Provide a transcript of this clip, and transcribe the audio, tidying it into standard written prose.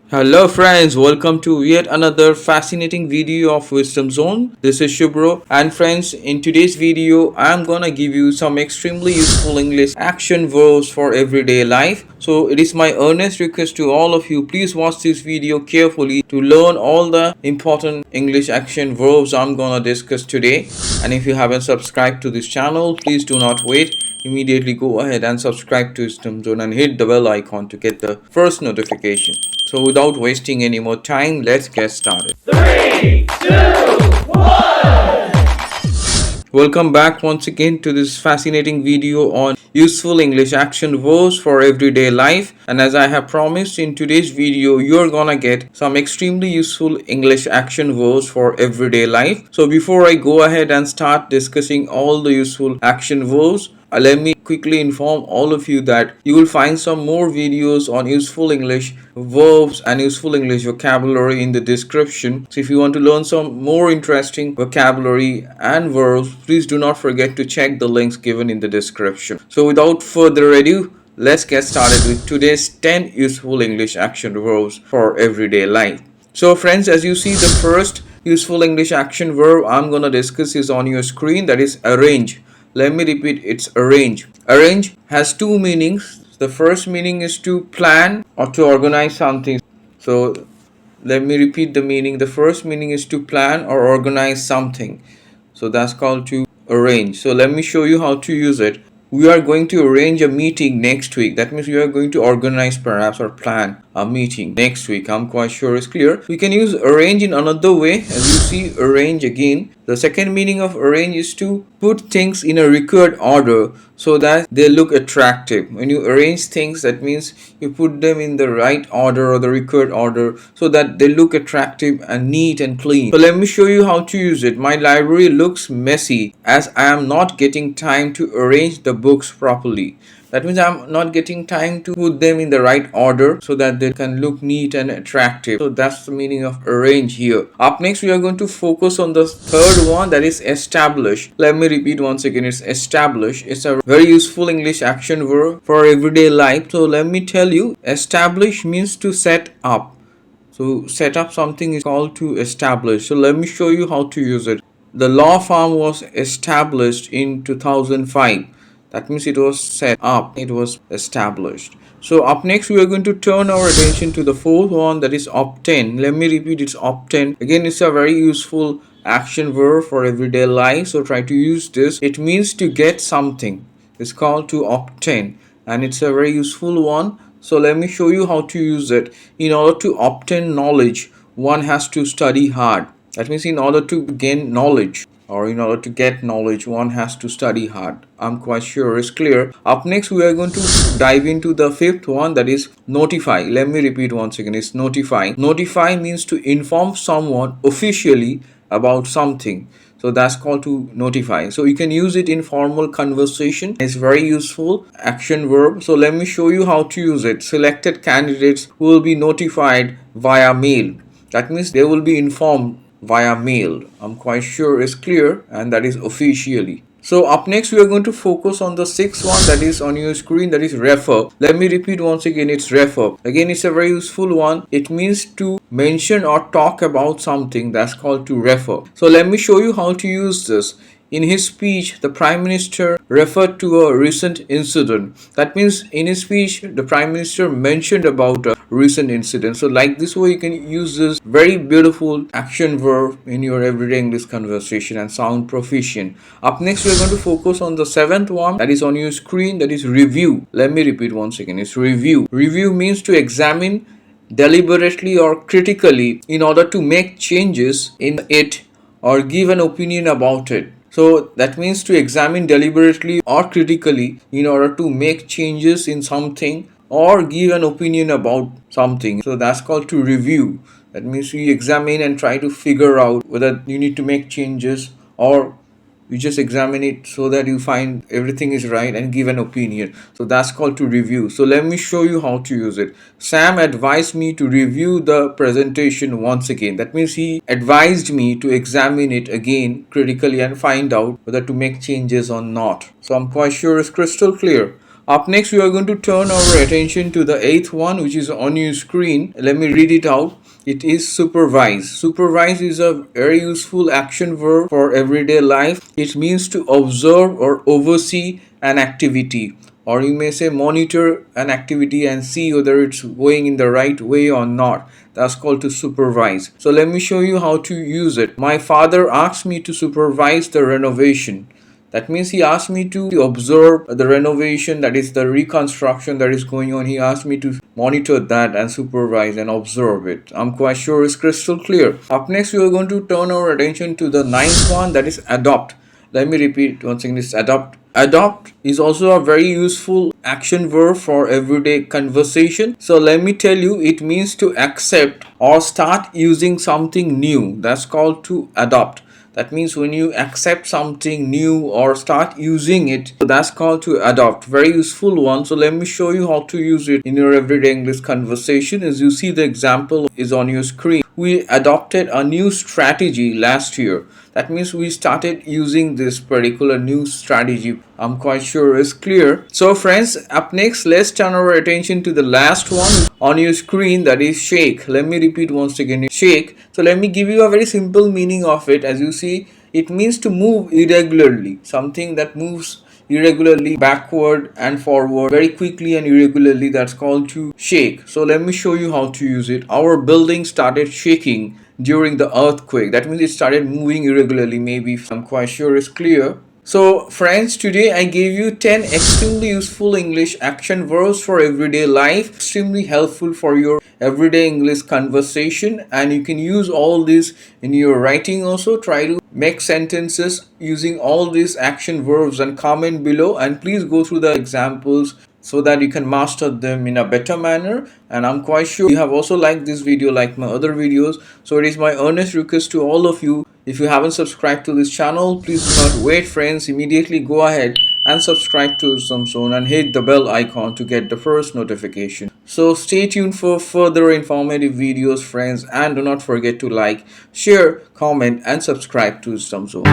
Hello friends, welcome to yet another fascinating video of Wisdom Zone. This is Shubro, and friends, in today's video I'm gonna give you some extremely useful English action verbs for everyday life. So it is my earnest request to all of you, please watch this video carefully to learn all the important English action verbs I'm gonna discuss today. And if you haven't subscribed to this channel, please do not wait, immediately go ahead and subscribe to Wisdom Zone and hit the bell icon to get the first notification. So without wasting any more time, let's get started. 3, 2, 1. Welcome back once again to this fascinating video on useful English action verbs for everyday life. And as I have promised, in today's video you're gonna get some extremely useful English action verbs for everyday life. So before I go ahead and start discussing all the useful action verbs, let me quickly inform all of you that you will find some more videos on useful English verbs and useful English vocabulary in the description. So if you want to learn some more interesting vocabulary and verbs, please do not forget to check the links given in the description. So without further ado, let's get started with today's 10 useful English action verbs for everyday life. So friends, as you see, the first useful English action verb I'm going to discuss is on your screen, that is arrange. Let me repeat, it's arrange. Arrange has two meanings. The first meaning is to plan or to organize something. So let me repeat the meaning. The first meaning is to plan or organize something. So that's called to arrange. So let me show you how to use it. We are going to arrange a meeting next week. That means we are going to organize perhaps or plan a meeting next week. I'm quite sure it's clear. We can use arrange in another way. As you see, arrange again. The second meaning of arrange is to put things in a required order so that they look attractive. When you arrange things, that means you put them in the right order or the required order so that they look attractive and neat and clean. So let me show you how to use it. My library looks messy as I am not getting time to arrange the books properly. That means I'm not getting time to put them in the right order so that they can look neat and attractive. So that's the meaning of arrange here. Up next, we are going to focus on the third one, that is establish. Let me repeat once again, it's establish. It's a very useful English action verb for everyday life. So let me tell you, establish means to set up. So set up something is called to establish. So let me show you how to use it. The law firm was established in 2005. That means it was set up, it was established. So up next, we are going to turn our attention to the fourth one, that is obtain. Let me repeat, it's obtain. Again, it's a very useful action verb for everyday life. So try to use this. It means to get something. It's called to obtain, and it's a very useful one. So let me show you how to use it. In order to obtain knowledge, one has to study hard. That means in order to gain knowledge or in order to get knowledge, one has to study hard. I'm quite sure it's clear. Up next, we are going to dive into the fifth one, that is notify. Let me repeat once again, it's notify. Notify means to inform someone officially about something. So that's called to notify. So you can use it in formal conversation. It's very useful action verb. So let me show you how to use it. Selected candidates will be notified via mail. That means they will be informed via mail. I'm quite sure it's clear, and that is officially. So up next, we are going to focus on the sixth one, that is on your screen, that is refer. Let me repeat once again, it's refer. Again, it's a very useful one. It means to mention or talk about something. That's called to refer. So let me show you how to use this. In his speech, the Prime Minister referred to a recent incident. That means in his speech, the Prime Minister mentioned about a recent incident. So like this way, you can use this very beautiful action verb in your everyday English conversation and sound proficient. Up next, we are going to focus on the seventh one, that is on your screen, that is review. Let me repeat once again, it's review. Review means to examine deliberately or critically in order to make changes in it or give an opinion about it. So that means to examine deliberately or critically in order to make changes in something or give an opinion about something. So that's called to review. That means you examine and try to figure out whether you need to make changes, or you just examine it so that you find everything is right and give an opinion. So that's called to review. So let me show you how to use it. Sam advised me to review the presentation once again. That means he advised me to examine it again critically and find out whether to make changes or not. So I'm quite sure it's crystal clear. Up next, we are going to turn our attention to the eighth one, which is on your screen. Let me read it out. It is supervise. Supervise is a very useful action verb for everyday life. It means to observe or oversee an activity, or you may say monitor an activity and see whether it's going in the right way or not. That's called to supervise. So let me show you how to use it. My father asked me to supervise the renovation. That means he asked me to observe the renovation, that is the reconstruction that is going on. He asked me to monitor that and supervise and observe it. I'm quite sure it's crystal clear. Up next, we are going to turn our attention to the ninth one, that is adopt. Let me repeat once again, this adopt. Adopt is also a very useful action verb for everyday conversation. So let me tell you, it means to accept or start using something new. That's called to adopt. That means when you accept something new or start using it, so that's called to adopt. Very useful one. So let me show you how to use it in your everyday English conversation. As you see, the example is on your screen. We adopted a new strategy last year. That means we started using this particular new strategy. I'm quite sure it's clear. So friends, up next, let's turn our attention to the last one on your screen, that is shake. Let me repeat once again, shake. So let me give you a very simple meaning of it. As you see, it means to move irregularly, something that moves irregularly backward and forward very quickly and irregularly. That's called to shake. So let me show you how to use it. Our building started shaking during the earthquake. That means it started moving irregularly. Maybe I'm quite sure it's clear. So friends, today I gave you 10 extremely useful English action verbs for everyday life, extremely helpful for your everyday English conversation, and you can use all this in your writing also. Try to make sentences using all these action verbs and comment below, and please go through the examples so that you can master them in a better manner. And I'm quite sure you have also liked this video like my other videos. So it is my earnest request to all of you, if you haven't subscribed to this channel, please do not wait friends, immediately go ahead and subscribe to Samsung and hit the bell icon to get the first notification. So stay tuned for further informative videos friends, and do not forget to like, share, comment and subscribe to Samsung.